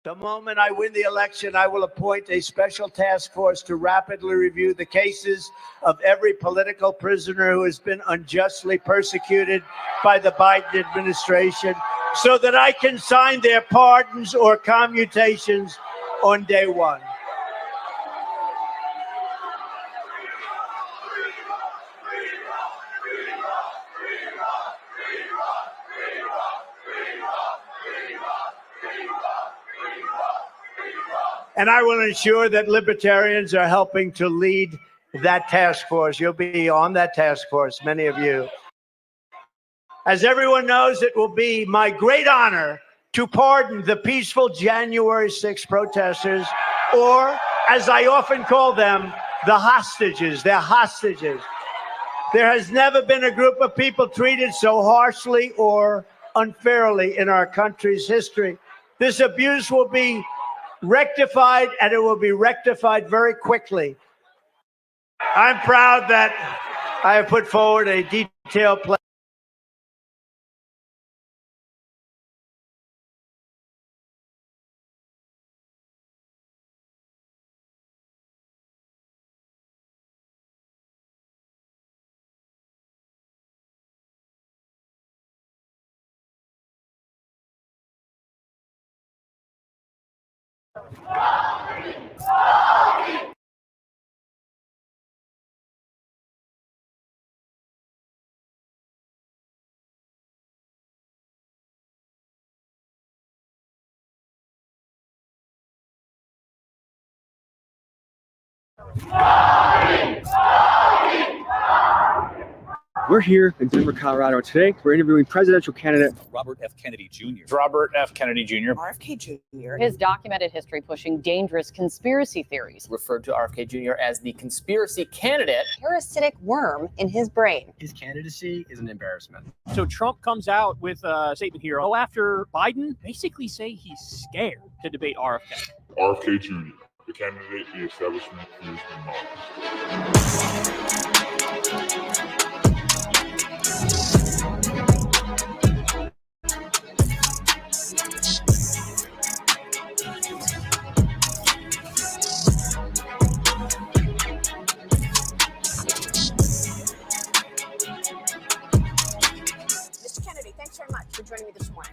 The moment I win the election, I will appoint a special task force to rapidly review the cases of every political prisoner who has been unjustly persecuted by the Biden administration so that I can sign their pardons or commutations on day one. And I will ensure that libertarians are helping to lead that task force. You'll be on that task force, many of you. As everyone knows, it will be my great honor to pardon the peaceful January 6th protesters, or as I often call them, the hostages. They're hostages. There has never been a group of people treated so harshly or unfairly in our country's history. This abuse will be rectified, and it will be rectified very quickly. I'm proud that I have put forward a detailed plan. We're here in Denver, Colorado. Today, we're interviewing presidential candidate Robert F. Kennedy Jr. Robert F. Kennedy Jr. RFK Jr. His documented history pushing dangerous conspiracy theories. Referred to RFK Jr. as the conspiracy candidate. Parasitic worm in his brain. His candidacy is an embarrassment. So Trump comes out with a statement here. Go after Biden, basically say he's scared to debate RFK. RFK Jr., the candidate the establishment fears the most. Mr. Kennedy, thanks very much for joining me this morning.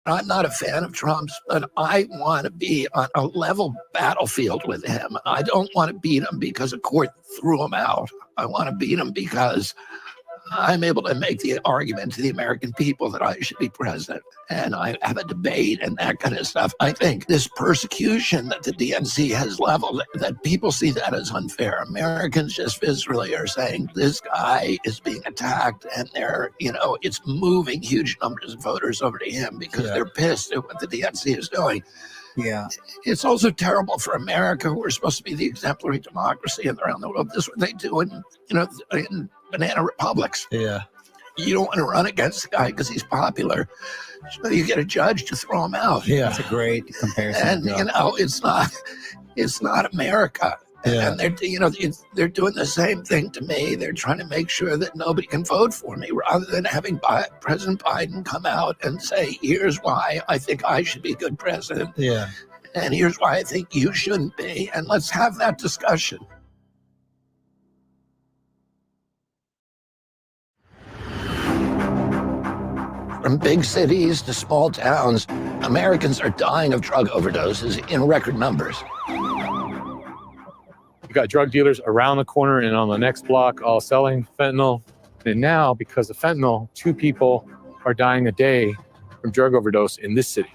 I'm not a fan of Trump's, but I want to be on a level battlefield with him. I don't want to beat him because a court threw him out. I want to beat him because I'm able to make the argument to the American people that I should be president, and I have a debate and that kind of stuff. I think this persecution that the DNC has leveled, that people see that as unfair. Americans just viscerally are saying this guy is being attacked, and they're, it's moving huge numbers of voters over to him because they're pissed at what the DNC is doing. Yeah. It's also terrible for America, who are supposed to be the exemplary democracy and around the world. This is what they do in banana republics. Yeah. You don't want to run against the guy because he's popular. So you get a judge to throw him out. Yeah. That's a great comparison. And, it's not America. Yeah. And they're doing the same thing to me. They're trying to make sure that nobody can vote for me, rather than having President Biden come out and say, here's why I think I should be a good president. Yeah. And here's why I think you shouldn't be. And let's have that discussion. From big cities to small towns, Americans are dying of drug overdoses in record numbers. You've got drug dealers around the corner and on the next block all selling fentanyl. And now, because of fentanyl, 2 people are dying a day from drug overdose in this city.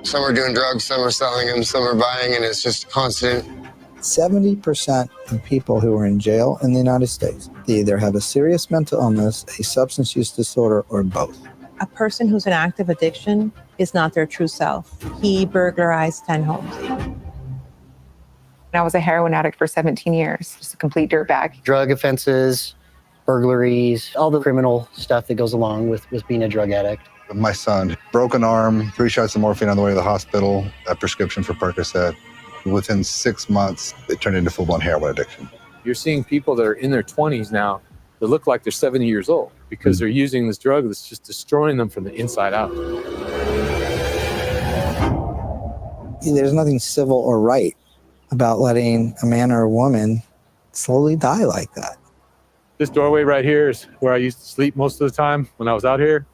Some are doing drugs, some are selling them, some are buying, and it's just constant. 70% of people who are in jail in the United States, they either have a serious mental illness, a substance use disorder, or both. A person who's in active addiction is not their true self. He burglarized 10 homes. I was a heroin addict for 17 years, just a complete dirtbag. Drug offenses, burglaries, all the criminal stuff that goes along with being a drug addict. My son, broken arm, 3 shots of morphine on the way to the hospital, a prescription for Percocet. Within 6 months, it turned into full-blown heroin addiction. you're seeing people that are in their 20s now that look like they're 70 years old because they're using this drug that's just destroying them from the inside out. There's nothing civil or right about letting a man or a woman slowly die like that. This doorway right here is where I used to sleep most of the time when I was out here.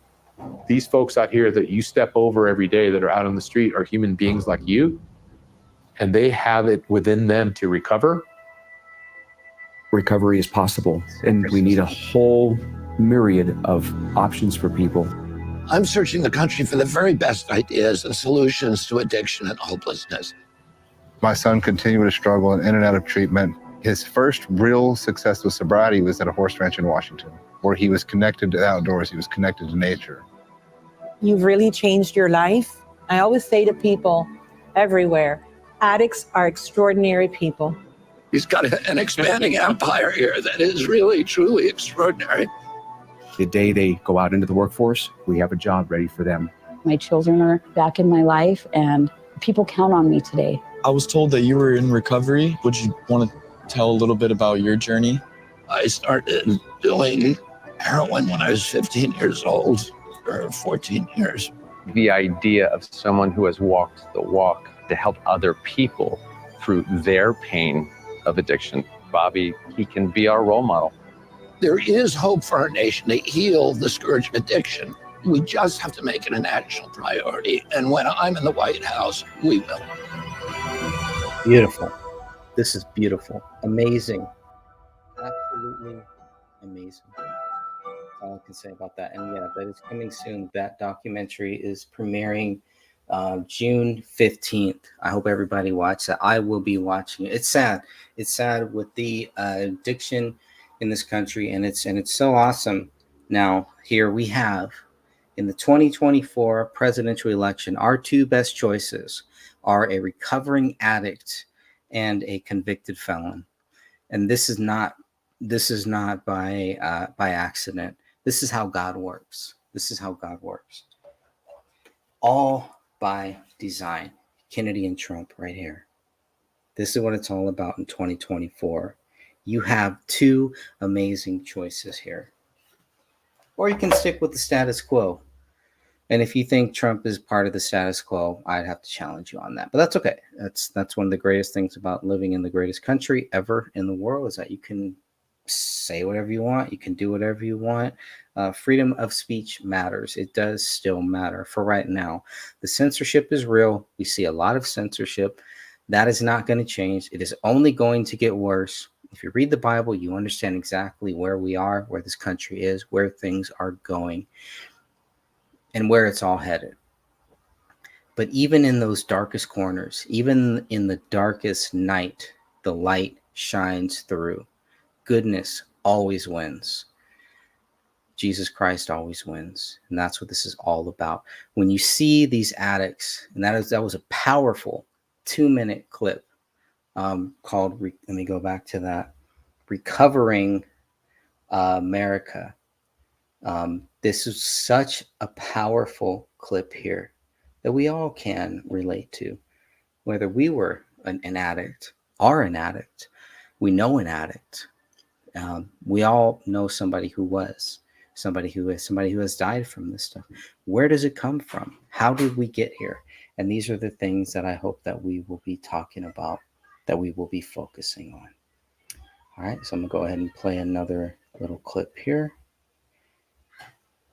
These folks out here that you step over every day that are out on the street are human beings like you, and they have it within them to recover. Recovery is possible, and we need a whole myriad of options for people. I'm searching the country for the very best ideas and solutions to addiction and hopelessness. My son continued to struggle in and out of treatment. His first real success with sobriety was at a horse ranch in Washington, where he was connected to the outdoors, he was connected to nature. You've really changed your life. I always say to people everywhere, addicts are extraordinary people. He's got an expanding empire here that is really, truly extraordinary. The day they go out into the workforce, we have a job ready for them. My children are back in my life, and people count on me today. I was told that you were in recovery. Would you want to tell a little bit about your journey? I started doing heroin when I was 15 years old, or 14 years. The idea of someone who has walked the walk to help other people through their pain of addiction. Bobby, he can be our role model. There is hope for our nation to heal the scourge of addiction. We just have to make it a national priority. And when I'm in the White House, we will. Beautiful. This is beautiful. Amazing. Absolutely amazing. That's all I can say about that. And yeah, that is coming soon. That documentary is premiering June 15th. I hope everybody watches that. I will be watching it. It's sad. It's sad with the addiction in this country, and it's so awesome. Now, here we have in the 2024 presidential election, our two best choices are a recovering addict and a convicted felon. And this is not by accident. This is how God works. This is how God works. All by design. Kennedy and Trump right here. This is what it's all about in 2024. You have two amazing choices here. Or you can stick with the status quo. And if you think Trump is part of the status quo, I'd have to challenge you on that. But that's okay. That's one of the greatest things about living in the greatest country ever in the world, is that you can say whatever you want. You can do whatever you want. Freedom of speech matters. It does still matter for right now. The censorship is real. We see a lot of censorship. That is not going to change. It is only going to get worse. If you read the Bible, you understand exactly where we are, where this country is, where things are going, and where it's all headed. But even in those darkest corners, even in the darkest night, the light shines through. Goodness always wins. Jesus Christ always wins. And that's what this is all about. When you see these addicts, and that was a powerful 2-minute clip called, let me go back to that, Recovering America. This is such a powerful clip here that we all can relate to, whether we were an addict, are an addict, we know an addict. We all know somebody who was, somebody who has died from this stuff. Where does it come from? How did we get here? And these are the things that I hope that we will be talking about, that we will be focusing on. All right, so I'm gonna go ahead and play another little clip here.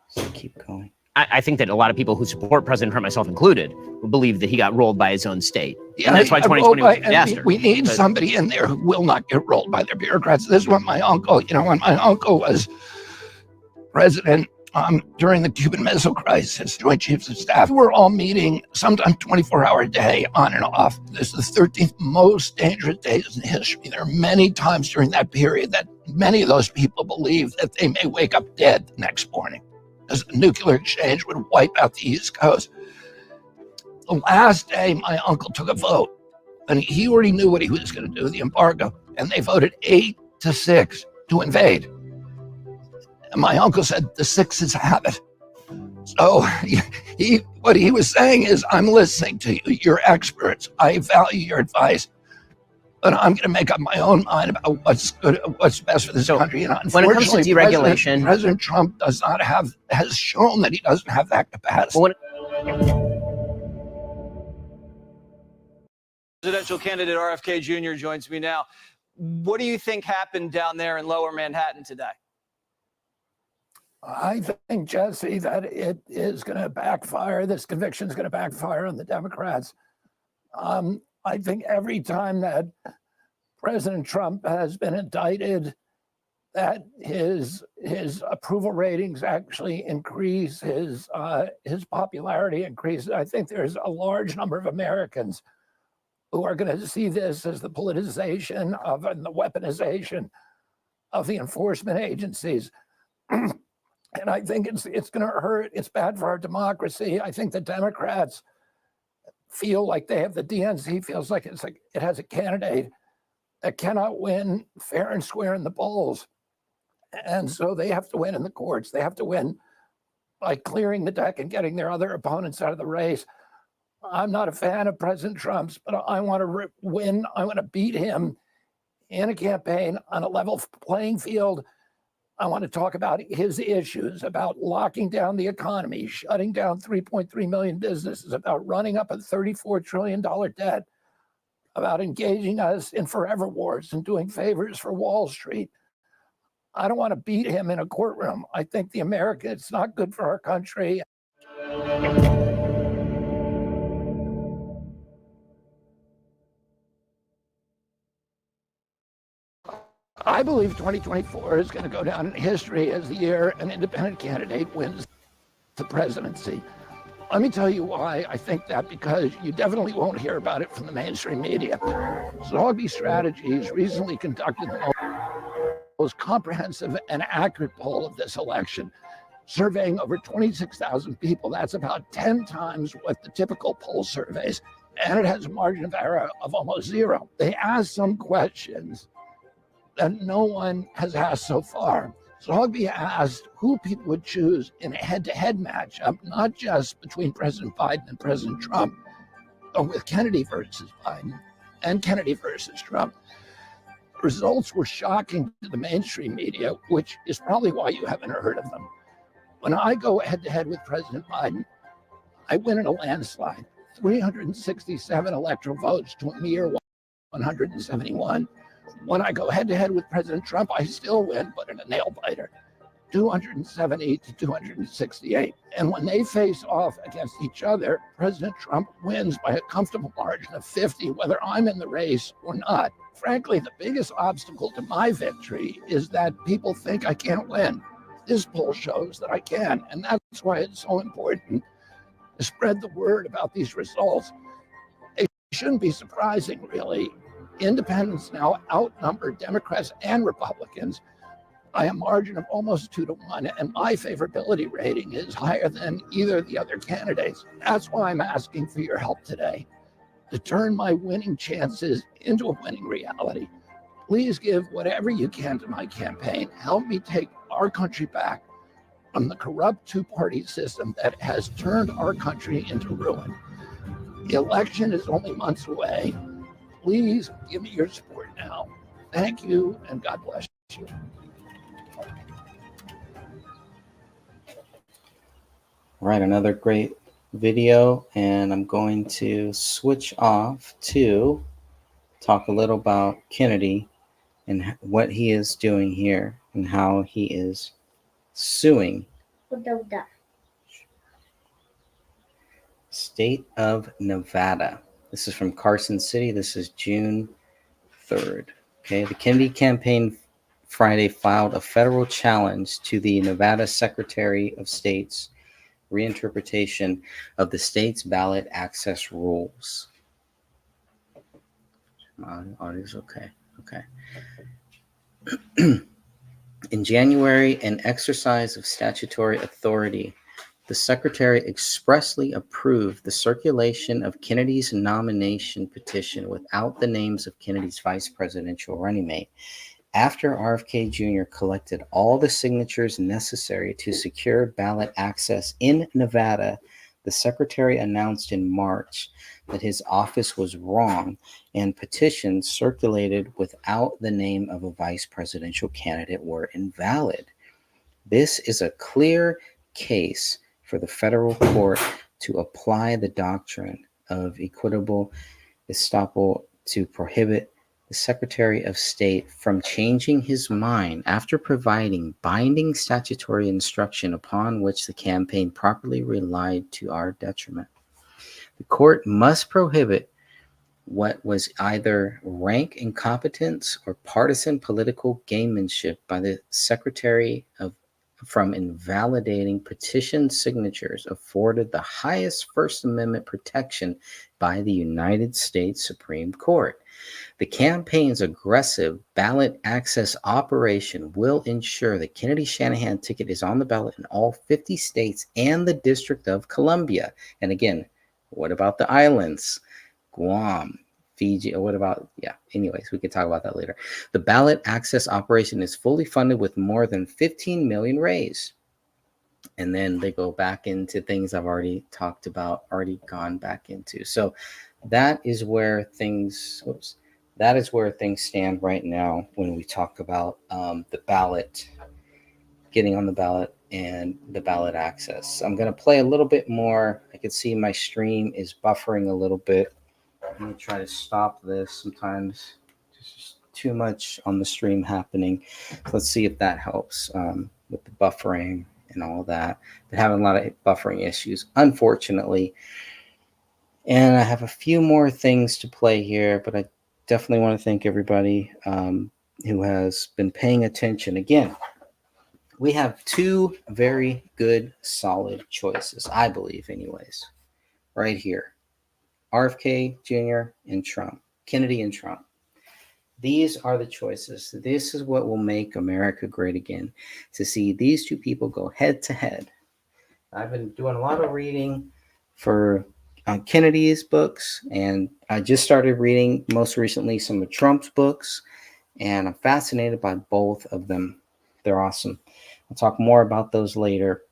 So keep going. I think that a lot of people who support President Trump, myself included, believe that he got rolled by his own state. Yeah, and that's why 2020 was a and disaster. we need But- somebody in there who will not get rolled by their bureaucrats. This is what my uncle, when my uncle was president during the Cuban Missile Crisis, Joint Chiefs of Staff, we're all meeting sometimes 24-hour a day on and off. This is the 13th most dangerous days in history. There are many times during that period that many of those people believe that they may wake up dead the next morning, as a nuclear exchange would wipe out the East Coast. The last day, my uncle took a vote, and he already knew what he was going to do, the embargo, and they voted 8-6 to invade. And my uncle said, the 6 is a habit. So what he was saying is, I'm listening to you. You're experts. I value your advice. but I'm going to make up my own mind about what's good, what's best for this country. And when it comes to unfortunately, deregulation, President Trump has shown that he doesn't have that capacity. Presidential candidate RFK Jr. joins me now. What do you think happened down there in Lower Manhattan today? I think, Jesse, that it is going to backfire. This conviction is going to backfire on the Democrats. I think every time that President Trump has been indicted, that his approval ratings actually increase, his popularity increases. I think there's a large number of Americans who are going to see this as the politicization of and the weaponization of the enforcement agencies. And I think it's going to hurt. It's bad for our democracy. I think the Democrats feel like they have the DNC feels like it has a candidate that cannot win fair and square in the polls. And so they have to win in the courts. They have to win by clearing the deck and getting their other opponents out of the race. I'm not a fan of President Trump's, but I want to win. I want to beat him in a campaign on a level playing field. I want to talk about his issues, about locking down the economy, shutting down 3.3 million businesses, about running up a $34 trillion debt, about engaging us in forever wars and doing favors for Wall Street. I don't want to beat him in a courtroom. I think it's not good for our country. I believe 2024 is going to go down in history as the year an independent candidate wins the presidency. Let me tell you why I think that, because you definitely won't hear about it from the mainstream media. Zogby Strategies recently conducted the most comprehensive and accurate poll of this election, surveying over 26,000 people. That's about 10 times what the typical poll surveys, and it has a margin of error of almost zero. They asked some questions that no one has asked so far. Zogby asked who people would choose in a head-to-head matchup, not just between President Biden and President Trump, but with Kennedy versus Biden and Kennedy versus Trump. Results were shocking to the mainstream media, which is probably why you haven't heard of them. When I go head-to-head with President Biden, I win in a landslide, 367 electoral votes to a mere 171. When I go head-to-head with President Trump, I still win, but in a nail-biter, 270 to 268. And when they face off against each other, President Trump wins by a comfortable margin of 50, whether I'm in the race or not. Frankly, the biggest obstacle to my victory is that people think I can't win. This poll shows that I can, and that's why it's so important to spread the word about these results. It shouldn't be surprising, really. Independents now outnumber Democrats and Republicans by a margin of almost 2-1, and my favorability rating is higher than either of the other candidates. That's why I'm asking for your help today, to turn my winning chances into a winning reality. Please give whatever you can to my campaign. Help me take our country back from the corrupt two-party system that has turned our country into ruin. The election is only months away. Please give me your support now. Thank you, and God bless you. All right, another great video, and I'm going to switch off to talk a little about Kennedy and what he is doing here and how he is suing State of Nevada. This is from Carson City. This is June 3rd. Okay, the Kennedy campaign Friday filed a federal challenge to the Nevada Secretary of State's reinterpretation of the state's ballot access rules. Audio's okay. Okay. In January, an exercise of statutory authority, the Secretary expressly approved the circulation of Kennedy's nomination petition without the names of Kennedy's vice presidential running mate. After RFK Jr. collected all the signatures necessary to secure ballot access in Nevada, The secretary announced in March that his office was wrong, and petitions circulated without the name of a vice presidential candidate were invalid. This is a clear case for the federal court to apply the doctrine of equitable estoppel to prohibit the Secretary of State from changing his mind after providing binding statutory instruction upon which the campaign properly relied to our detriment. The court must prohibit what was either rank incompetence or partisan political gamemanship by the Secretary from invalidating petition signatures afforded the highest First Amendment protection by the United States Supreme Court. The campaign's aggressive ballot access operation will ensure the Kennedy Shanahan ticket is on the ballot in all 50 states and the District of Columbia. And again, what about the islands? Guam, Fiji, or what about, anyways, we can talk about that later. The ballot access operation is fully funded with more than 15 million raised. And then they go back into things I've already talked about, already gone back into. So that is where things, stand right now when we talk about the ballot, getting on the ballot and the ballot access. I'm going to play a little bit more. I can see my stream is buffering a little bit. I'm going to try to stop this. Sometimes there's just too much on the stream happening. Let's see if that helps with the buffering and all that. They're having a lot of buffering issues, unfortunately. And I have a few more things to play here, but I definitely want to thank everybody who has been paying attention. Again, we have two very good, solid choices, I believe anyways, right here. RFK Jr. and Trump, Kennedy and Trump. These are the choices. This is what will make America great again, to see these two people go head to head. I've been doing a lot of reading for Kennedy's books, and I just started reading most recently some of Trump's books, and I'm fascinated by both of them. They're awesome. I'll talk more about those later.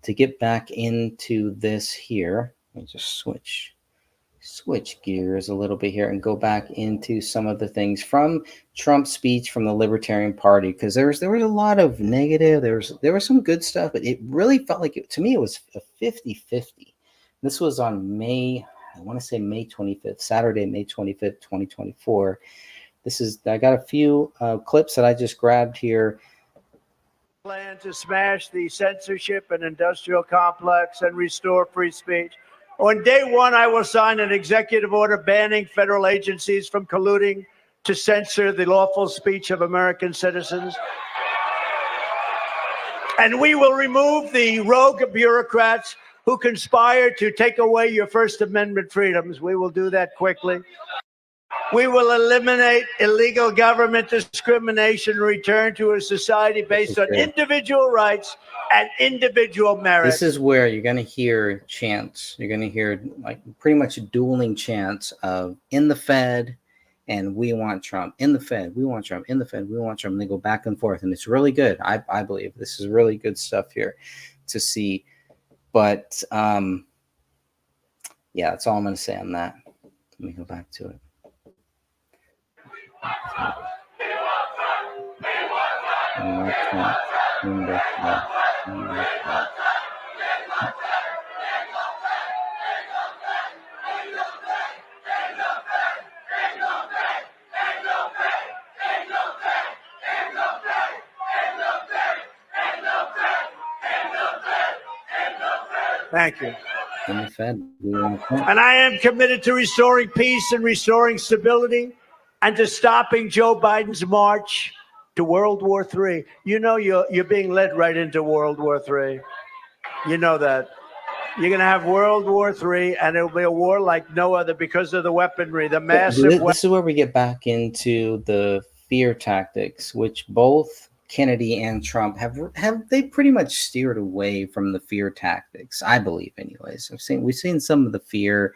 To get back into this here, let me just switch gears a little bit here and go back into some of the things from Trump's speech from the Libertarian Party, because there was a lot of negative. There was some good stuff, but it really felt like to me it was a 50-50. This was on May 25th, Saturday, May 25th, 2024. I got a few clips that I just grabbed here. Plan to smash the censorship and industrial complex and restore free speech. On day one, I will sign an executive order banning federal agencies from colluding to censor the lawful speech of American citizens. And we will remove the rogue bureaucrats who conspire to take away your First Amendment freedoms. We will do that quickly. We will eliminate illegal government discrimination, return to a society based on individual rights and individual merit. This is where you're going to hear chants. You're going to hear like pretty much dueling chants of in the Fed and we want Trump. In the Fed, we want Trump. In the Fed, we want Trump. And they go back and forth. And it's really good. I believe this is really good stuff here to see. But yeah, that's all I'm going to say on that. Let me go back to it. Thank you. In the Fed, and I am committed to restoring peace and restoring stability and to stopping Joe Biden's march to World War III. You know you're being led right into World War III. You know that. You're going to have World War III, and it'll be a war like no other because of the weaponry, the massive This is where we get back into the fear tactics, which both Kennedy and Trump have they pretty much steered away from the fear tactics, I believe anyways. We've seen some of the fear,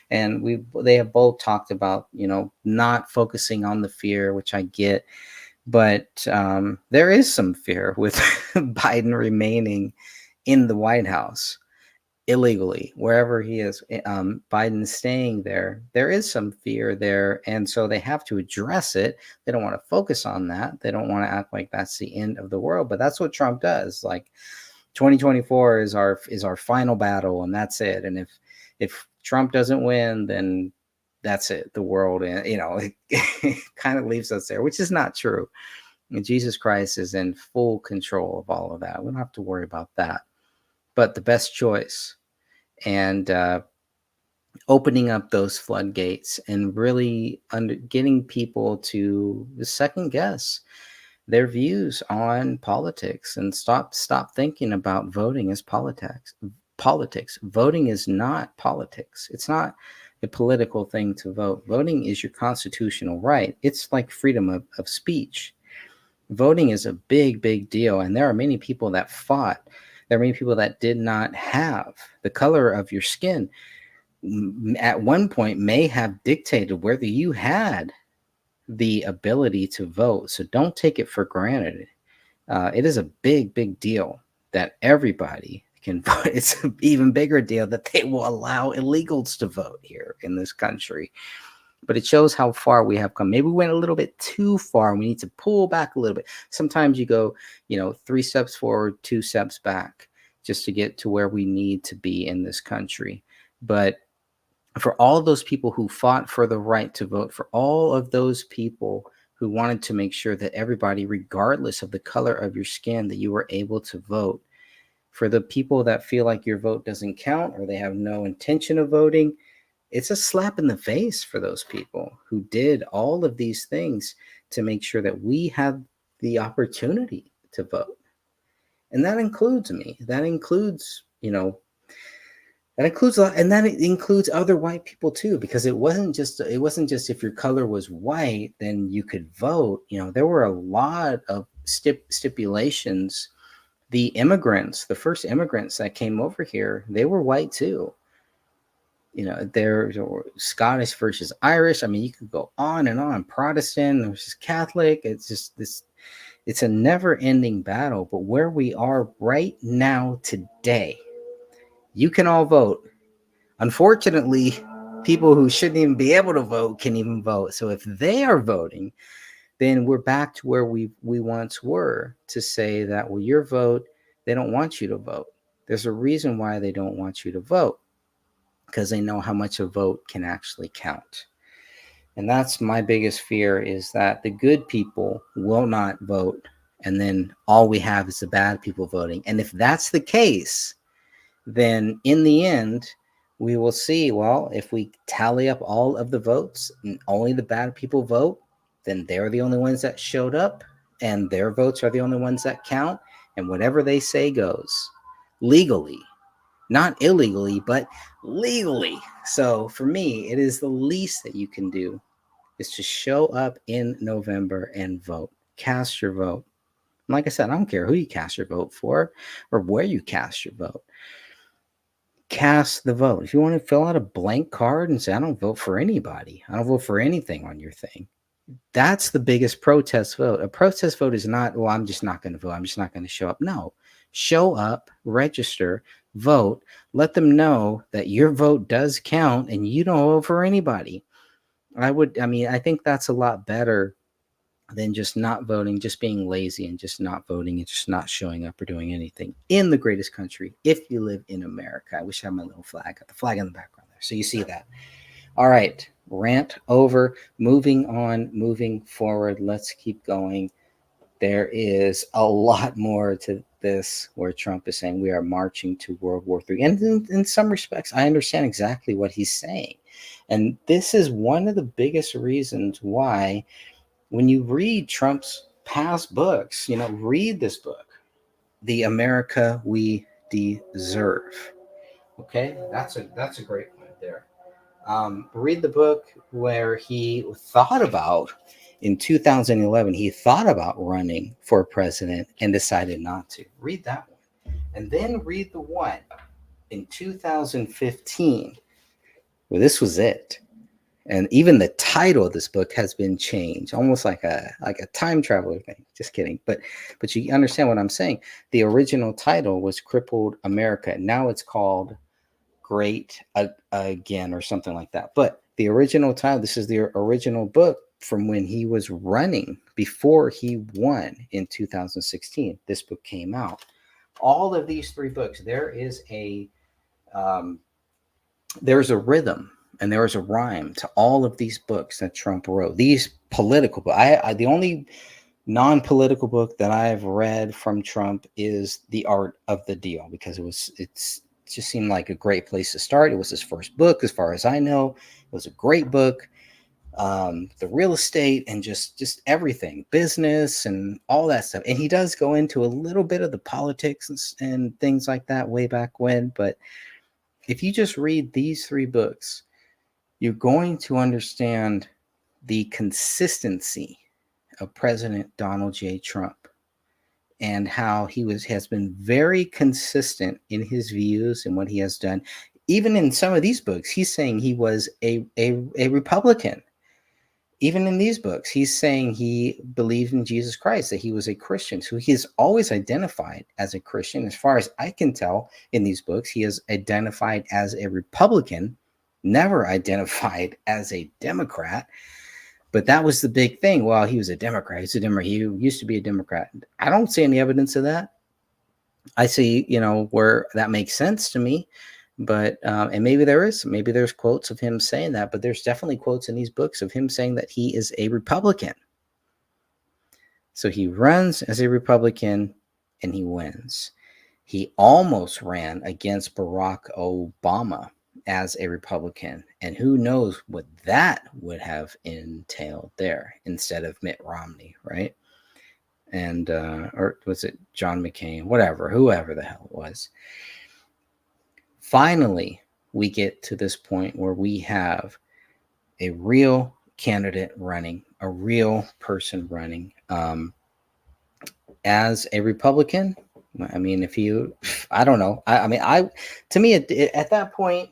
and they have both talked about, not focusing on the fear, which I get, but there is some fear with Biden remaining in the White House. illegally wherever he is. Biden's staying there. There is some fear there, and so they have to address it. They don't want to focus on that. They don't want to act like that's the end of the world, but that's what Trump does. Like 2024 is our final battle, and that's it. And if Trump doesn't win, then that's it. The world, and it kind of leaves us there, which is not true. And Jesus Christ is in full control of all of that. We don't have to worry about that. But the best choice, and opening up those floodgates and really getting people to second guess their views on politics and stop thinking about voting as politics. Voting is not politics. It's not a political thing to vote. Voting is your constitutional right. It's like freedom of speech. Voting is a big, big deal. And there are many people that fought. There are many people that did not have the color of your skin at one point may have dictated whether you had the ability to vote. So don't take it for granted. It is a big, big deal that everybody can vote. It's an even bigger deal that they will allow illegals to vote here in this country. But it shows how far we have come. Maybe we went a little bit too far. We need to pull back a little bit. Sometimes you go, 3 steps forward, 2 steps back, just to get to where we need to be in this country. But for all of those people who fought for the right to vote, for all of those people who wanted to make sure that everybody, regardless of the color of your skin, that you were able to vote, for the people that feel like your vote doesn't count or they have no intention of voting, it's a slap in the face for those people who did all of these things to make sure that we have the opportunity to vote. And that includes me. That includes, that includes a lot, and that includes other white people too, because it wasn't just if your color was white, then you could vote. There were a lot of stipulations. The immigrants, the first immigrants that came over here, they were white too. There were Scottish versus Irish. I mean, you could go on and on. Protestant versus Catholic. It's just this. It's a never-ending battle. But where we are right now today, you can all vote. Unfortunately, people who shouldn't even be able to vote can even vote. So if they are voting, then we're back to where we once were, to say that, well, your vote, they don't want you to vote. There's a reason why they don't want you to vote, because they know how much a vote can actually count. And that's my biggest fear, is that the good people will not vote, and then all we have is the bad people voting. And if that's the case, then in the end, we will see, well, if we tally up all of the votes and only the bad people vote, then they're the only ones that showed up, and their votes are the only ones that count, and whatever they say goes legally. Not illegally, but legally. So for me, it is the least that you can do is to show up in November and vote. Cast your vote. And like I said, I don't care who you cast your vote for or where you cast your vote. Cast the vote. If you want to fill out a blank card and say, I don't vote for anybody, I don't vote for anything on your thing, that's the biggest protest vote. A protest vote is not, well, I'm just not going to vote. I'm just not going to show up. No. Show up, register, vote, let them know that your vote does count and you don't vote for anybody. I think that's a lot better than just not voting, just being lazy and just not voting and just not showing up or doing anything in the greatest country. If you live in America, I wish I had my little flag, got the flag in the background there. So you see that. All right. Rant over, moving on, moving forward. Let's keep going. There is a lot more to this, where Trump is saying we are marching to World War III. And in some respects, I understand exactly what he's saying. And this is one of the biggest reasons why, when you read Trump's past books, read this book, The America We Deserve. Okay, that's a great one there. Read the book where he thought about, in 2011, he thought about running for president and decided not to. Read that one. And then read the one in 2015, where this was it. And even the title of this book has been changed, almost like a time traveler thing. Just kidding. But you understand what I'm saying. The original title was Crippled America. Now it's called great again, or something like that. But the original time, this is the original book from when he was running before he won in 2016. This book came out. All of these three books, there's a rhythm and there is a rhyme to all of these books that Trump wrote. These political books. The only non-political book that I've read from Trump is The Art of the Deal, because it just seemed like a great place to start. It was his first book, as far as I know. It was a great book. The real estate and just everything, business and all that stuff. And he does go into a little bit of the politics and things like that way back when. But if you just read these three books, you're going to understand the consistency of President Donald J. Trump and how he has been very consistent in his views and what he has done. Even in some of these books, he's saying he was a Republican. Even in these books, he's saying he believed in Jesus Christ, that he was a Christian. So he has always identified as a Christian. As far as I can tell in these books, he is identified as a Republican, never identified as a Democrat. But that was the big thing. Well, he was a Democrat. He's a Democrat. He used to be a Democrat. I don't see any evidence of that. I see, where that makes sense to me. But and maybe there's quotes of him saying that, but there's definitely quotes in these books of him saying that he is a Republican. So he runs as a Republican and he wins. He almost ran against Barack Obama as a Republican, and who knows what that would have entailed there instead of Mitt Romney, right? And or was it John McCain, whoever the hell it was. Finally, we get to this point where we have a real candidate running, a real person running. As a Republican, I mean, I don't know. To me, at that point,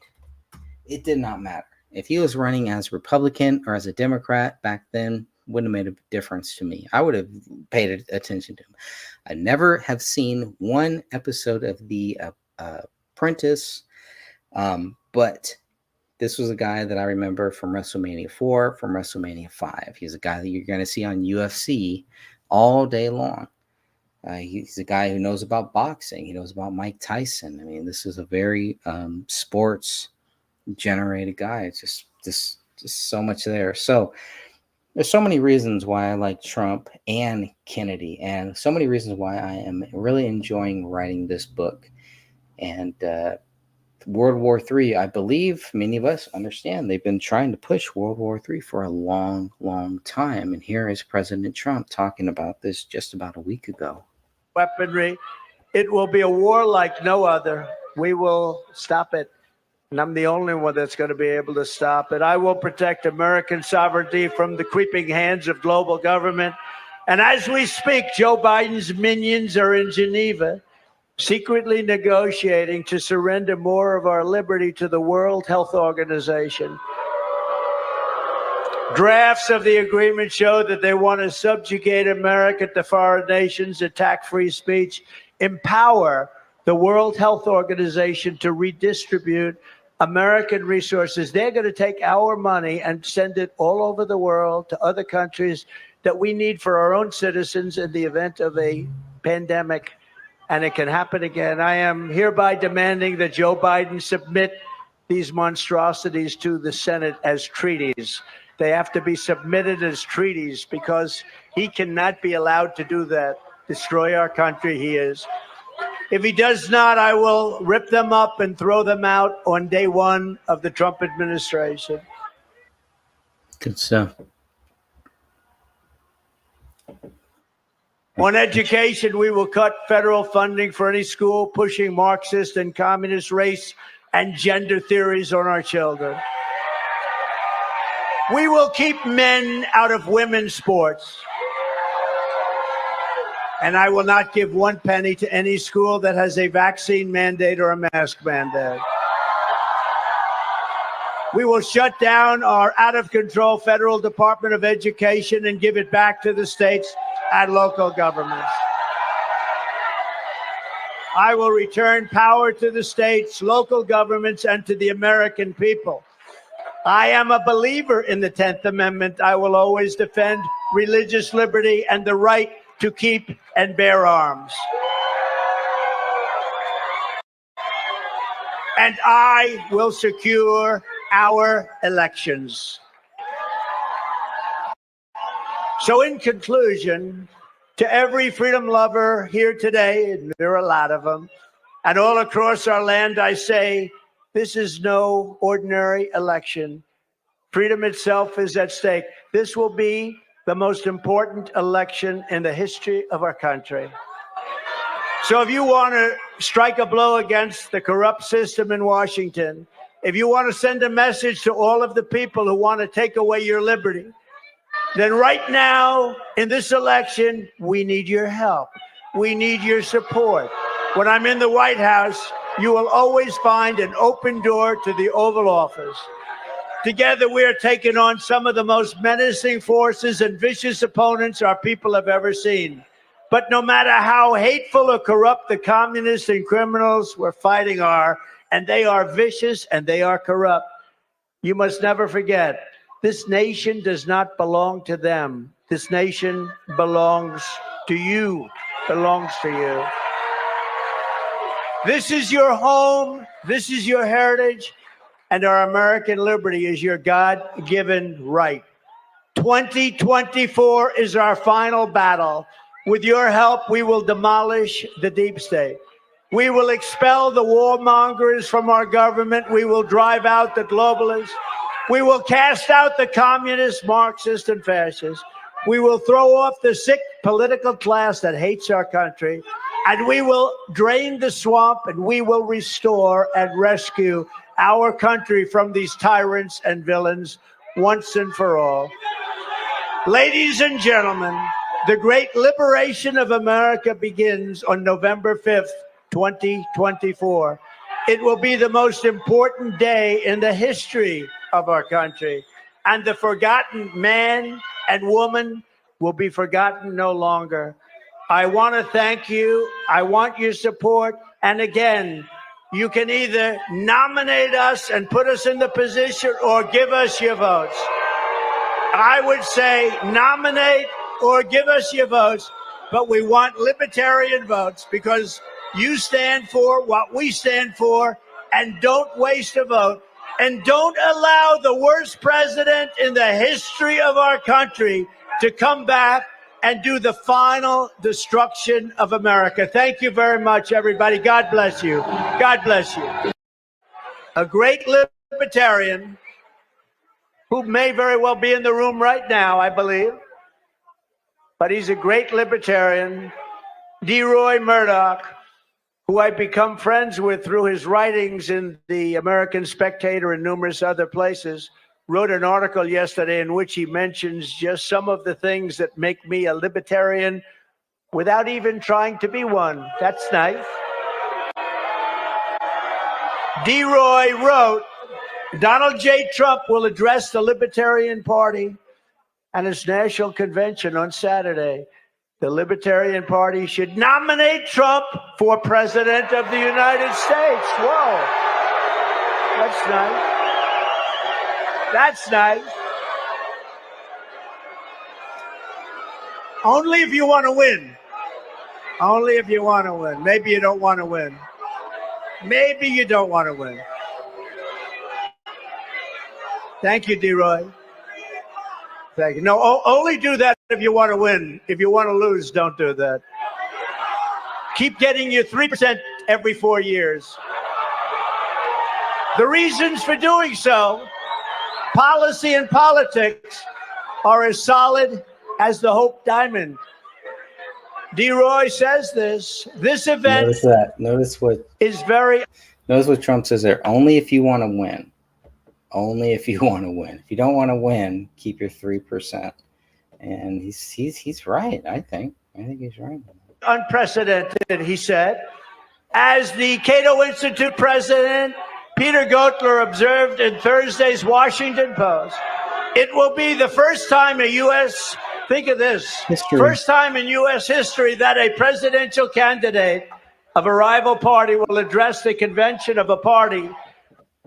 it did not matter. If he was running as a Republican or as a Democrat back then, wouldn't have made a difference to me. I would have paid attention to him. I never have seen one episode of The Apprentice, but this was a guy that I remember from WrestleMania 4, from WrestleMania 5. He's a guy that you're going to see on UFC all day long. He's a guy who knows about boxing. He knows about Mike Tyson. I mean, this is a very sports-generated guy. It's just so much there. So there's so many reasons why I like Trump and Kennedy, and so many reasons why I am really enjoying writing this book. And World War III, I believe many of us understand they've been trying to push World War III for a long, long time. And here is President Trump talking about this just about a week ago. Weaponry. It will be a war like no other. We will stop it. And I'm the only one that's going to be able to stop it. I will protect American sovereignty from the creeping hands of global government. And as we speak, Joe Biden's minions are in Geneva, secretly negotiating to surrender more of our liberty to the World Health Organization. Drafts of the agreement show that they want to subjugate America to foreign nations, attack free speech, empower the World Health Organization to redistribute American resources. They're going to take our money and send it all over the world to other countries that we need for our own citizens in the event of a pandemic. And it can happen again. I am hereby demanding that Joe Biden submit these monstrosities to the Senate as treaties. They have to be submitted as treaties because he cannot be allowed to do that, destroy our country. He is. If he does not, I will rip them up and throw them out on day one of the Trump administration. Good stuff. On education, we will cut federal funding for any school pushing Marxist and communist race and gender theories on our children. We will keep men out of women's sports. And I will not give 1 penny to any school that has a vaccine mandate or a mask mandate. We will shut down our out-of-control federal Department of Education and give it back to the states and local governments. I will return power to the states, local governments, and to the American people. I am a believer in the 10th Amendment. I will always defend religious liberty and the right to keep and bear arms. And I will secure our elections. So in conclusion, to every freedom lover here today, and there are a lot of them, and all across our land, I say, this is no ordinary election. Freedom itself is at stake. This will be the most important election in the history of our country. So if you want to strike a blow against the corrupt system in Washington, if you want to send a message to all of the people who want to take away your liberty, then right now in this election, we need your help. We need your support. When I'm in the White House, you will always find an open door to the Oval Office. Together, we are taking on some of the most menacing forces and vicious opponents our people have ever seen. But no matter how hateful or corrupt the communists and criminals we're fighting are, and they are vicious and they are corrupt, you must never forget, this nation does not belong to them. This nation belongs to you, belongs to you. This is your home, this is your heritage, and our American liberty is your God-given right. 2024 is our final battle. With your help, we will demolish the deep state. We will expel the warmongers from our government. We will drive out the globalists. We will cast out the communists, Marxists, and fascists. We will throw off the sick political class that hates our country. And we will drain the swamp, and we will restore and rescue our country from these tyrants and villains once and for all. Ladies and gentlemen, the great liberation of America begins on November 5th, 2024. It will be the most important day in the history of our country, and the forgotten man and woman will be forgotten no longer. I want to thank you. I want your support. And again, you can either nominate us and put us in the position or give us your votes. I would say nominate or give us your votes, but we want libertarian votes because you stand for what we stand for, and don't waste a vote. And don't allow the worst president in the history of our country to come back and do the final destruction of America. Thank you very much, everybody. God bless you. God bless you. A great libertarian who may very well be in the room right now, I believe, but he's a great libertarian, D. Roy Murdoch, who I've become friends with through his writings in the American Spectator and numerous other places, wrote an article yesterday in which he mentions just some of the things that make me a libertarian without even trying to be one. That's nice. D. Roy wrote, Donald J. Trump will address the Libertarian Party at its national convention on Saturday. The Libertarian Party should nominate Trump for President of the United States. Whoa. That's nice. That's nice. Only if you want to win. Only if you want to win. Maybe you don't want to win. Maybe you don't want to win. Thank you, D. Roy. Thank you. No, only do that if you want to win. If you want to lose, don't do that. Keep getting your 3% every 4 years. The reasons for doing so, policy and politics, are as solid as the Hope Diamond. D. Roy says this. This event Notice that. Notice what Trump says there. Only if you want to win. Only if you want to win. If you don't want to win, keep your 3%. And he's right, I think. I think he's right. Unprecedented, he said. As the Cato Institute president, Peter Gotler, observed in Thursday's Washington Post, it will be the first time in U.S., think of this, first time in U.S. history that a presidential candidate of a rival party will address the convention of a party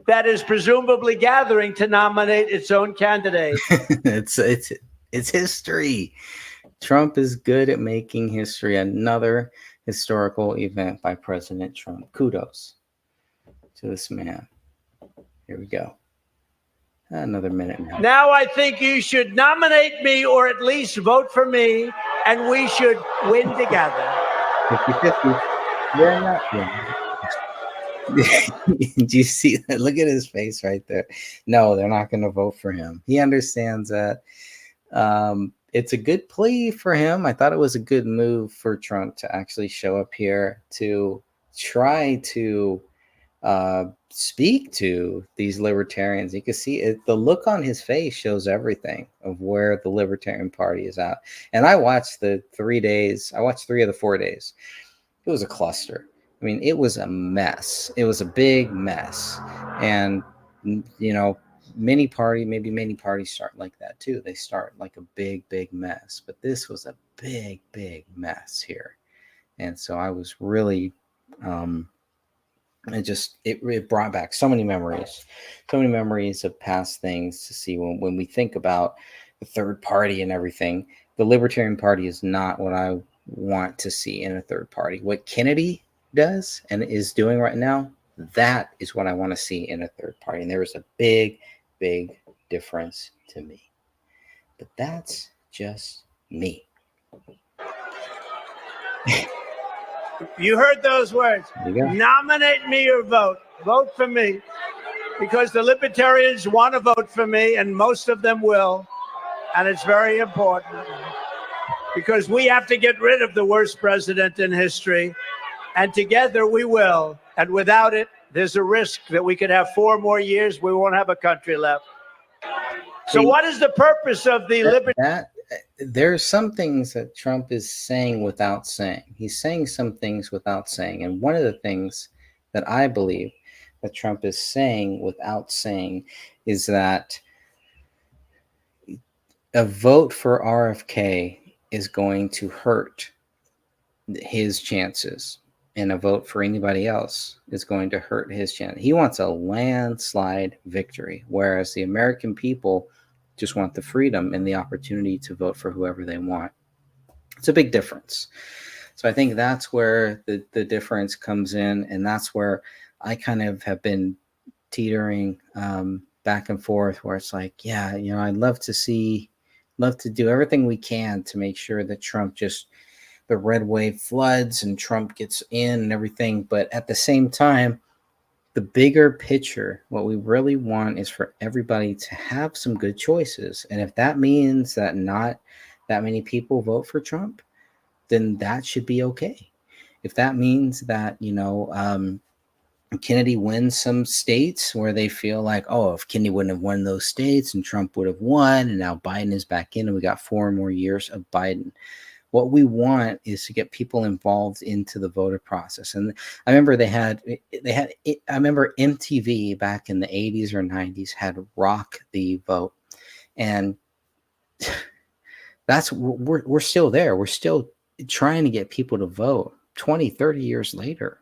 that is presumably gathering to nominate its own candidate. It's history. Trump is good at making history. Another historical event by President Trump. Kudos to this man. Here we go. Another minute now. Now I think you should nominate me or at least vote for me, and we should win together. 50-50. They're not. Do you see that? Look at his face right there. No, they're not going to vote for him. He understands that. It's a good plea for him. I thought it was a good move for Trump to actually show up here to try to speak to these libertarians. You can see it, the look on his face shows everything of where the Libertarian Party is at. And I watched the 3 days. I watched 3 of the 4 days. It was a cluster. I mean, it was a mess. It was a big mess. And, you know, many parties start like that too. They start like a big mess. But this was a big mess here. And so I was really, it brought back so many memories of past things to see when we think about the third party and everything. The Libertarian Party is not what I want to see in a third party. What Kennedy does and is doing right now, that is what I want to see in a third party. And there is a big difference to me. But that's just me. You heard those words. Nominate me or vote. Vote for me. Because the libertarians want to vote for me, and most of them will. And it's very important. Because we have to get rid of the worst president in history. And together we will. And without it, there's a risk that we could have 4 more years. We won't have a country left. So what is the purpose of the libertarian? There are some things that Trump is saying without saying. He's saying some things without saying. And one of the things that I believe that Trump is saying without saying is that a vote for RFK is going to hurt his chances. And a vote for anybody else is going to hurt his chance. He wants a landslide victory, whereas the American people just want the freedom and the opportunity to vote for whoever they want. It's a big difference. So I think that's where the difference comes in, and that's where I kind of have been teetering back and forth, where it's like, yeah, you know, I'd love to do everything we can to make sure that Trump just, the red wave floods and Trump gets in and everything. But at the same time, the bigger picture, what we really want is for everybody to have some good choices. And if that means that not that many people vote for Trump, then that should be okay. If that means that, you know, Kennedy wins some states where they feel like, oh, if Kennedy wouldn't have won those states and Trump would have won, and now Biden is back in and we got 4 more years of Biden. What we want is to get people involved into the voter process. And I remember I remember MTV back in the 80s or 90s had Rock the Vote. And we're still there. We're still trying to get people to vote 20, 30 years later.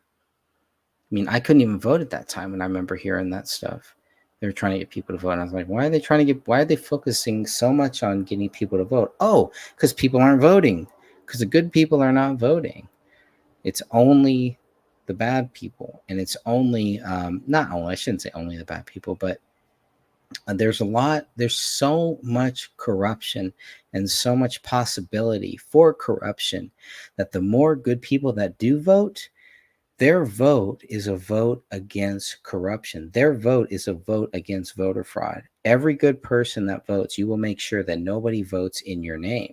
I mean, I couldn't even vote at that time, and I remember hearing that stuff. They were trying to get people to vote. And I was like, why are they focusing so much on getting people to vote? Oh, because people aren't voting. Because the good people are not voting. It's only the bad people. And it's only, I shouldn't say only the bad people, but there's so much corruption and so much possibility for corruption that the more good people that do vote, their vote is a vote against corruption. Their vote is a vote against voter fraud. Every good person that votes, you will make sure that nobody votes in your name.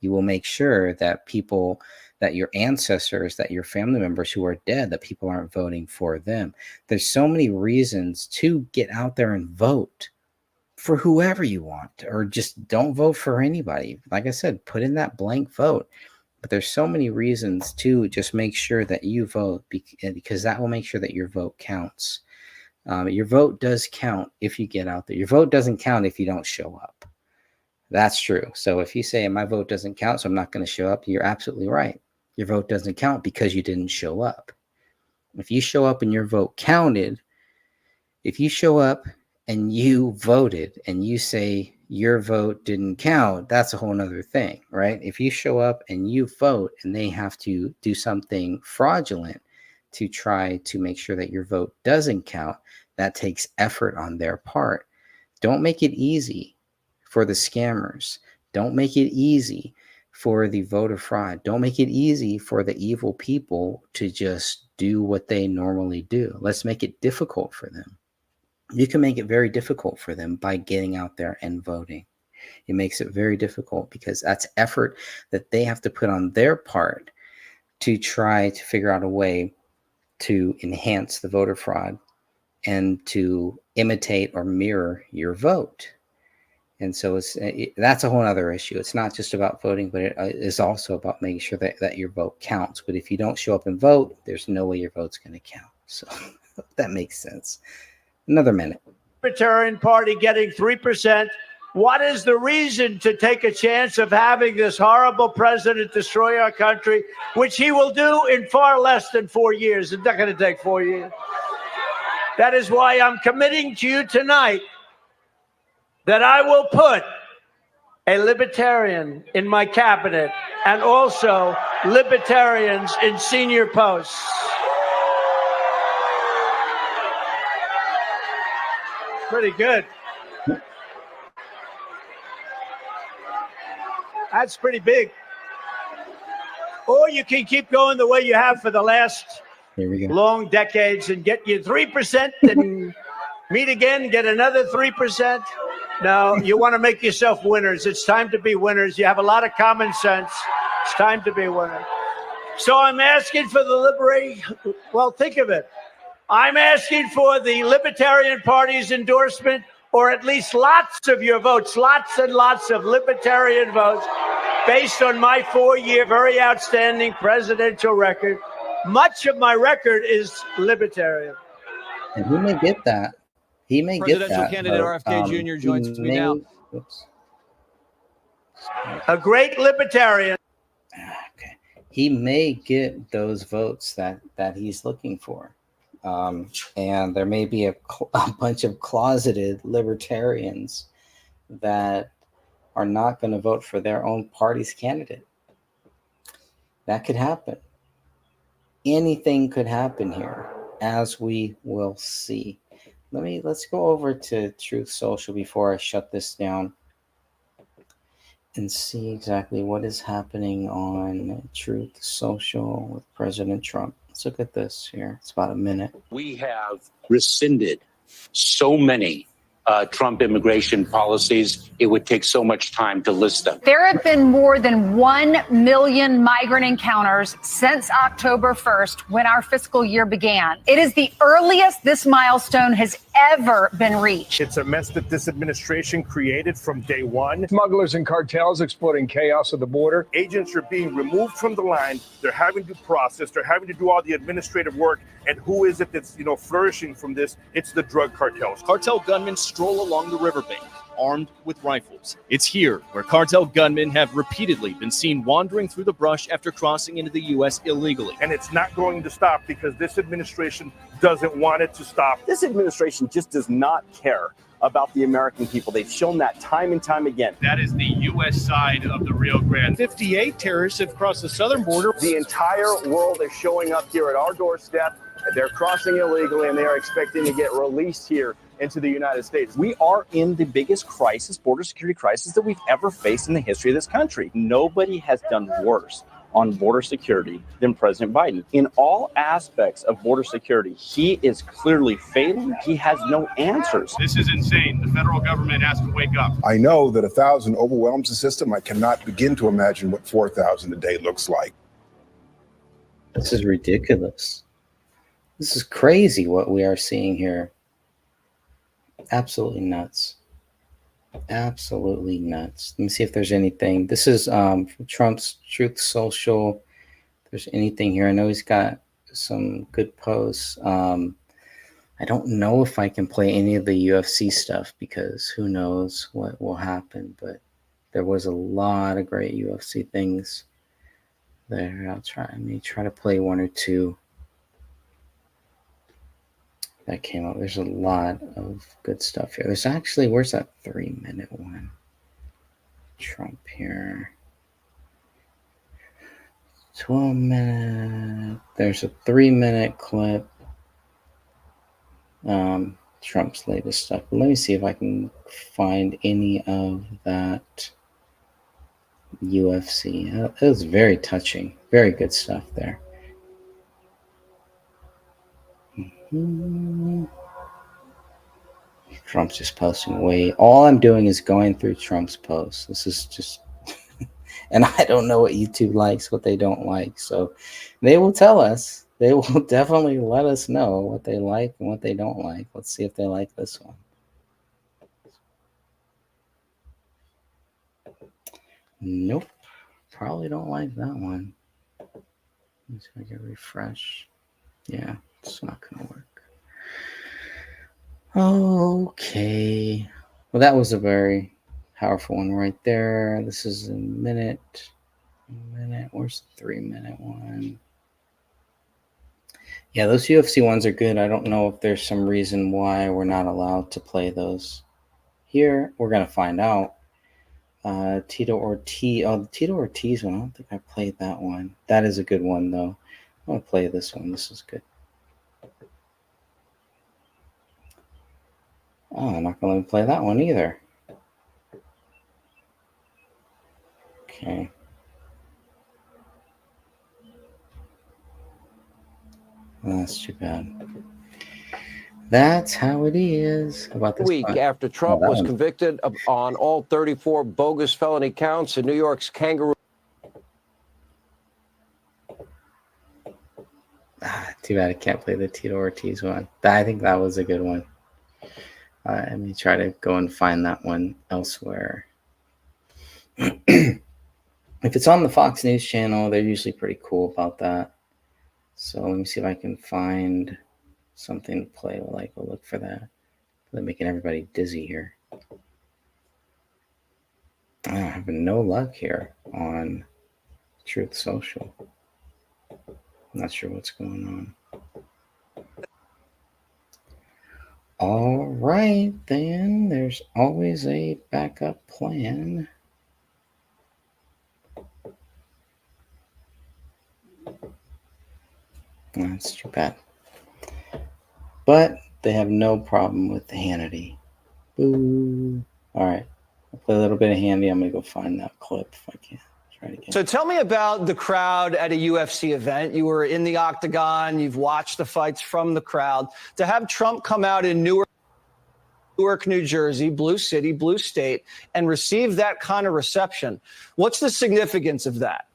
You will make sure that people, that your ancestors, that your family members who are dead, that people aren't voting for them. There's so many reasons to get out there and vote for whoever you want, or just don't vote for anybody. Like I said, put in that blank vote. But there's so many reasons to just make sure that you vote, because that will make sure that your vote counts. Your vote does count if you get out there. Your vote doesn't count if you don't show up. That's true. So if you say my vote doesn't count, so I'm not going to show up, you're absolutely right. Your vote doesn't count because you didn't show up. If you show up and your vote counted, if you show up and you voted and you say your vote didn't count, that's a whole nother thing, right? If you show up and you vote and they have to do something fraudulent to try to make sure that your vote doesn't count, that takes effort on their part. Don't make it easy for the scammers. Don't make it easy for the voter fraud. Don't make it easy for the evil people to just do what they normally do. Let's make it difficult for them. You can make it very difficult for them by getting out there and voting. It makes it very difficult because that's effort that they have to put on their part to try to figure out a way to enhance the voter fraud and to imitate or mirror your vote. And so that's a whole other issue. It's not just about voting, but it is also about making sure that your vote counts. But if you don't show up and vote, there's no way your vote's going to count. So that makes sense. Another minute. Libertarian Party getting 3%. What is the reason to take a chance of having this horrible president destroy our country, which he will do in far less than 4 years? It's not going to take 4 years. That is why I'm committing to you tonight that I will put a libertarian in my cabinet and also libertarians in senior posts. Pretty good. That's pretty big. Or you can keep going the way you have for the last long decades and get you 3% and meet again, get another 3%. No, you want to make yourself winners. It's time to be winners. You have a lot of common sense. It's time to be winners. So I'm asking for the liberation. Well, think of it. I'm asking for the Libertarian Party's endorsement, or at least lots of your votes, lots and lots of Libertarian votes, based on my 4-year, very outstanding presidential record. Much of my record is Libertarian. And he may get that. He may get that. Presidential candidate RFK Jr. joins me now. A great Libertarian. Okay. He may get those votes that he's looking for. And there may be a bunch of closeted libertarians that are not going to vote for their own party's candidate. That could happen. Anything could happen here, as we will see. Let's go over to Truth Social before I shut this down and see exactly what is happening on Truth Social with President Trump. Let's look at this here. It's about a minute. We have rescinded so many Trump immigration policies. It would take so much time to list them. There have been more than 1 million migrant encounters since October 1st, when our fiscal year began. It is the earliest this milestone has ever been reached. It's a mess that this administration created from day one. Smugglers and cartels exploiting chaos at the border. Agents are being removed from the line. They're having to process. They're having to do all the administrative work. And who is it that's, flourishing from this? It's the drug cartels. Cartel gunmen stroll along the riverbank, armed with rifles. It's here where cartel gunmen have repeatedly been seen wandering through the brush after crossing into the U.S. illegally. And it's not going to stop because this administration doesn't want it to stop. This administration just does not care about the American people. They've shown that time and time again. That is the U.S. side of the Rio Grande. 58 terrorists have crossed the southern border. The entire world is showing up here at our doorstep. They're crossing illegally, and they are expecting to get released here into the United States. We are in the biggest crisis, border security crisis, that we've ever faced in the history of this country. Nobody has done worse on border security than President Biden. In all aspects of border security, he is clearly failing. He has no answers. This is insane. The federal government has to wake up. I know that 1,000 overwhelms the system. I cannot begin to imagine what 4,000 a day looks like. This is ridiculous. This is crazy what we are seeing here. Absolutely nuts. Absolutely nuts. Let me see if there's anything. This is from Trump's Truth Social. If there's anything here. I know he's got some good posts. I don't know if I can play any of the UFC stuff because who knows what will happen. But there was a lot of great UFC things there. Let me try to play one or two. that came up. There's a lot of good stuff here. There's actually, where's that 3-minute one? Trump here. 12-minute. There's a 3-minute clip. Trump's latest stuff. But let me see if I can find any of that UFC. It was very touching. Very good stuff there. Trump's just posting away. All I'm doing is going through Trump's posts. This is just, and I don't know what YouTube likes, what they don't like. So they will tell us. They will definitely let us know what they like and what they don't like. Let's see if they like this one. Nope. Probably don't like that one. Let's make it refresh. Yeah, it's not going to work. Okay. Well, that was a very powerful one right there. This is a minute. Where's the 3-minute one? Yeah, those UFC ones are good. I don't know if there's some reason why we're not allowed to play those here. We're going to find out. Tito Ortiz. Oh, the Tito Ortiz one. I don't think I played that one. That is a good one, though. I'm going to play this one. This is good. Oh, I'm not going to play that one either. Okay. That's too bad. That's how it is. How about this week one? after Trump Oh, that was one. convicted on all 34 bogus felony counts in New York's kangaroo. Too bad I can't play the Tito Ortiz one. I think that was a good one. Let me try to go and find that one elsewhere. If it's on the Fox News channel, they're usually pretty cool about that. So let me see if I can find something to play while I go look for that. They're making everybody dizzy here. I'm having no luck here on Truth Social. I'm not sure what's going on. All right, then. There's always a backup plan. That's too bad. But they have no problem with the Hannity. Boo. All right. I'll play a little bit of Hannity. I'm going to go find that clip if I can. Try to get So tell me about the crowd at a UFC event. You were in the octagon. You've watched the fights from the crowd. To have Trump come out in Newark, New Jersey, blue city, blue state, and receive that kind of reception, what's the significance of that?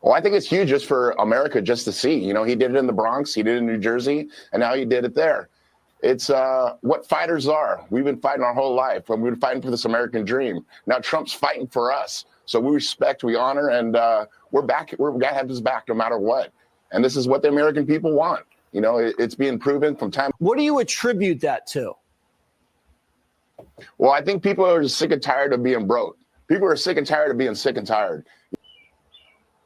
Well, I think it's huge just for America just to see. You know, he did it in the Bronx, he did it in New Jersey, and now he did it there. It's what fighters are. We've been fighting our whole life, and we've been fighting for this American dream. Now Trump's fighting for us. So we respect, we honor, and we're back. We're going to have his back no matter what. And this is what the American people want. You know, it's being proven from time. What do you attribute that to? Well, I think people are just sick and tired of being broke. People are sick and tired of being sick and tired.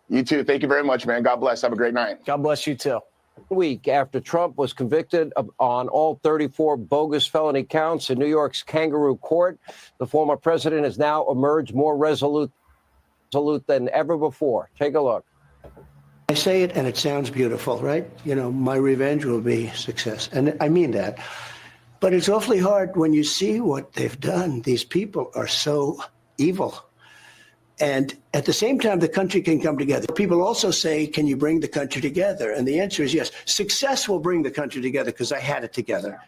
You too. Thank you very much, man. God bless. Have a great night. God bless you too. Week after Trump was convicted on all 34 bogus felony counts in New York's kangaroo court, the former president has now emerged more resolute than ever before. Take a look. I say it and it sounds beautiful, right? You know, my revenge will be success. And I mean that. But it's awfully hard when you see what they've done. These people are so evil. And at the same time, the country can come together. People also say, can you bring the country together? And the answer is yes. Success will bring the country together because I had it together.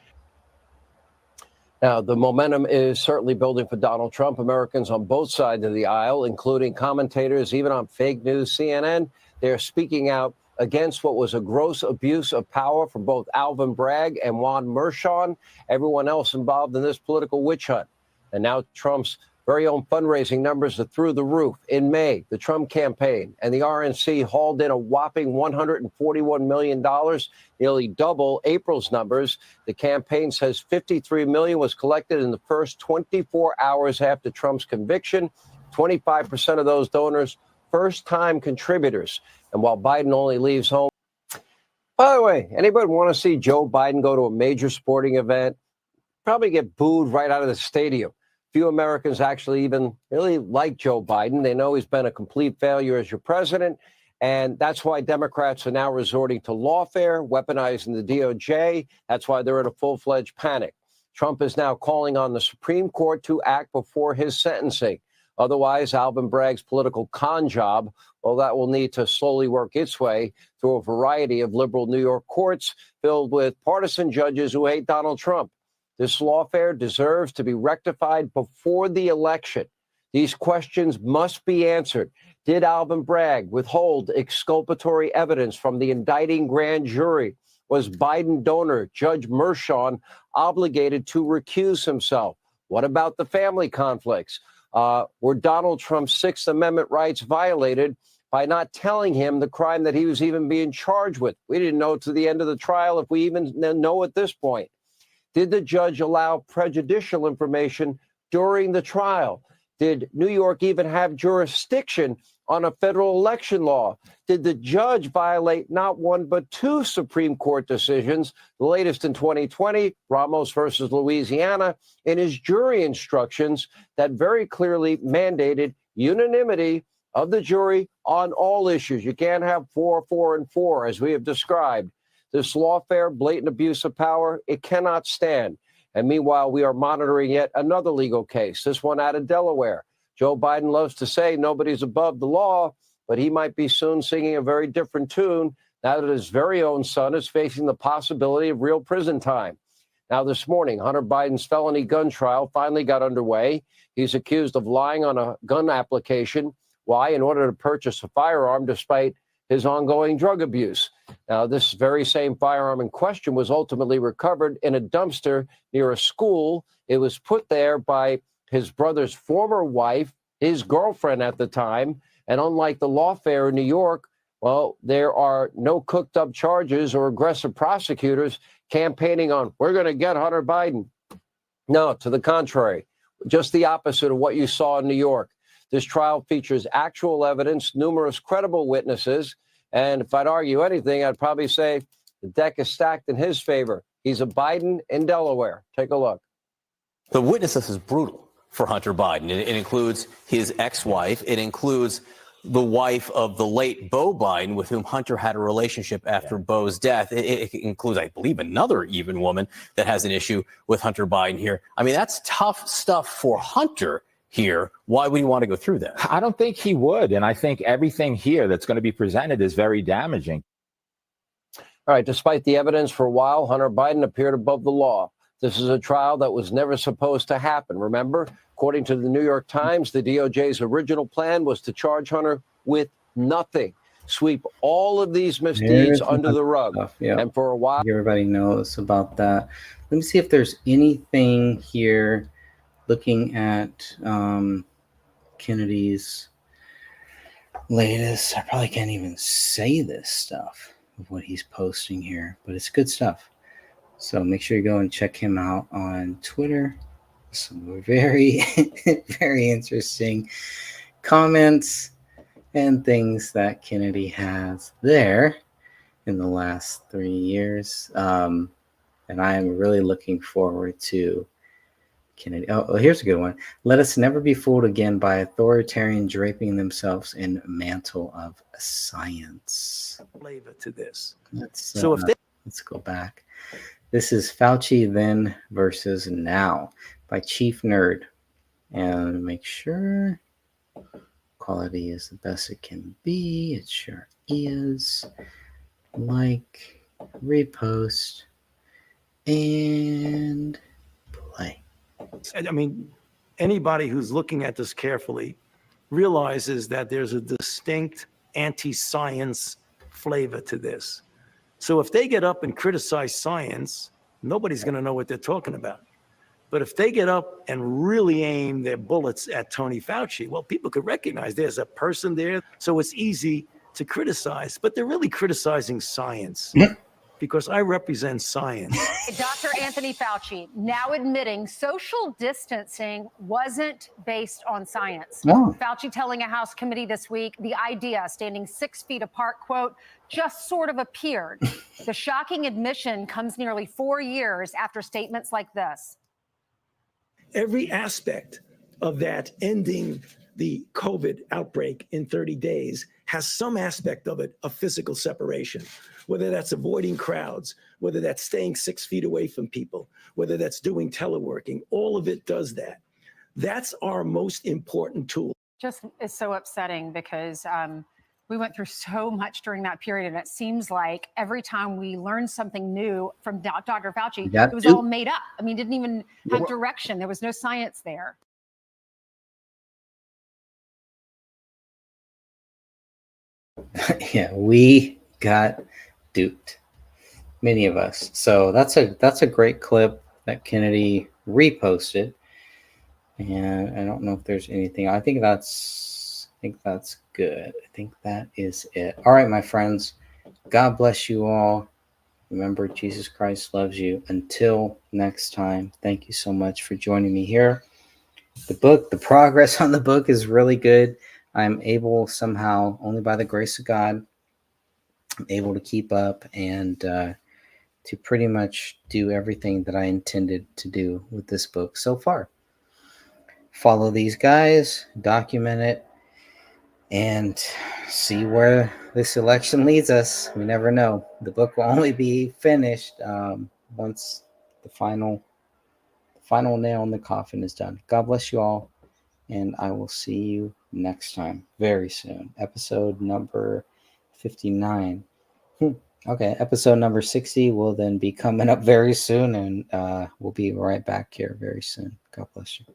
Now, the momentum is certainly building for Donald Trump. Americans on both sides of the aisle, including commentators, even on fake news, CNN, they're speaking out against what was a gross abuse of power from both Alvin Bragg and Juan Merchan, everyone else involved in this political witch hunt. And now Trump's very own fundraising numbers are through the roof. In May, the Trump campaign and the RNC hauled in a whopping $141 million, nearly double April's numbers. The campaign says $53 million was collected in the first 24 hours after Trump's conviction. 25% of those donors, first-time contributors. And while Biden only leaves home By the way, anybody want to see Joe Biden go to a major sporting event? Probably get booed right out of the stadium. Few Americans actually even really like Joe Biden. They know he's been a complete failure as your president. And that's why Democrats are now resorting to lawfare, weaponizing the DOJ. That's why they're in a full-fledged panic. Trump is now calling on the Supreme Court to act before his sentencing. Otherwise, Alvin Bragg's political con job, well, that will need to slowly work its way through a variety of liberal New York courts filled with partisan judges who hate Donald Trump. This lawfare deserves to be rectified before the election. These questions must be answered. Did Alvin Bragg withhold exculpatory evidence from the indicting grand jury? Was Biden donor Judge Merchan obligated to recuse himself? What about the family conflicts? Were Donald Trump's Sixth Amendment rights violated by not telling him the crime that he was even being charged with? We didn't know to the end of the trial if we even know at this point. Did the judge allow prejudicial information during the trial? Did New York even have jurisdiction on a federal election law? Did the judge violate not one but two Supreme Court decisions, the latest in 2020, Ramos versus Louisiana, in his jury instructions that very clearly mandated unanimity of the jury on all issues? You can't have 4, 4, and 4, as we have described. This lawfare, blatant abuse of power, it cannot stand. And meanwhile, we are monitoring yet another legal case, this one out of Delaware. Joe Biden loves to say nobody's above the law, but he might be soon singing a very different tune now that his very own son is facing the possibility of real prison time. Now, this morning, Hunter Biden's felony gun trial finally got underway. He's accused of lying on a gun application. Why? In order to purchase a firearm despite his ongoing drug abuse. Now, this very same firearm in question was ultimately recovered in a dumpster near a school. It was put there by his brother's former wife, his girlfriend at the time. And unlike the lawfare in New York, well, there are no cooked up charges or aggressive prosecutors campaigning on, we're going to get Hunter Biden. No, to the contrary, just the opposite of what you saw in New York. This trial features actual evidence, numerous credible witnesses. And if I'd argue anything, I'd probably say the deck is stacked in his favor. He's a Biden in Delaware. Take a look. The witness list is brutal for Hunter Biden. It includes his ex-wife. It includes the wife of the late Beau Biden, with whom Hunter had a relationship after Beau's death. It includes, I believe, another even woman that has an issue with Hunter Biden here. I mean, that's tough stuff for Hunter here. Why would you want to go through that? I don't think he would. And I think everything here that's going to be presented is very damaging. All right. Despite the evidence, for a while, Hunter Biden appeared above the law. This is a trial that was never supposed to happen. Remember, according to the New York Times, the DOJ's original plan was to charge Hunter with nothing, sweep all of these misdeeds under the rug. Yeah. And for a while, everybody knows about that. Let me see if there's anything here. Looking at Kennedy's latest, I probably can't even say this stuff of what he's posting here, but it's good stuff. So make sure you go and check him out on Twitter. Some very, very interesting comments and things that Kennedy has there in the last 3 years. And I am really looking forward to Kennedy. Oh, here's a good one. Let us never be fooled again by authoritarian draping themselves in mantle of science. Flavor to this. Let's go back. This is Fauci then versus now by Chief Nerd. And make sure quality is the best it can be. It sure is. Like, repost, and play. I mean, anybody who's looking at this carefully realizes that there's a distinct anti-science flavor to this. So if they get up and criticize science, nobody's going to know what they're talking about. But if they get up and really aim their bullets at Tony Fauci, well, people could recognize there's a person there. So it's easy to criticize, but they're really criticizing science. because I represent science. Dr. Anthony Fauci now admitting social distancing wasn't based on science. No. Fauci telling a House committee this week the idea standing 6 feet apart, quote, just sort of appeared. The shocking admission comes nearly 4 years after statements like this. Every aspect of that ending the COVID outbreak in 30 days has some aspect of it of physical separation, whether that's avoiding crowds, whether that's staying 6 feet away from people, whether that's doing teleworking. All of it does that. That's our most important tool. Just is so upsetting because we went through so much during that period. And it seems like every time we learned something new from Dr. Fauci, it was all made up. I mean, didn't even have direction. There was no science there. Yeah, we got duped, many of us. So that's a great clip that Kennedy reposted, and I don't know if there's anything. I think that's good. I think that is it. All right, my friends, God bless you all. Remember, Jesus Christ loves you. Until next time, thank you so much for joining me here. The progress on the book is really good. I'm able somehow, only by the grace of God, I'm able to keep up and to pretty much do everything that I intended to do with this book so far. Follow these guys, document it, and see where this election leads us. We never know. The book will only be finished once the final nail in the coffin is done. God bless you all, and I will see you next time very soon. Episode number 59. Okay, episode number 60 will then be coming up very soon, and we'll be right back here very soon. God bless you.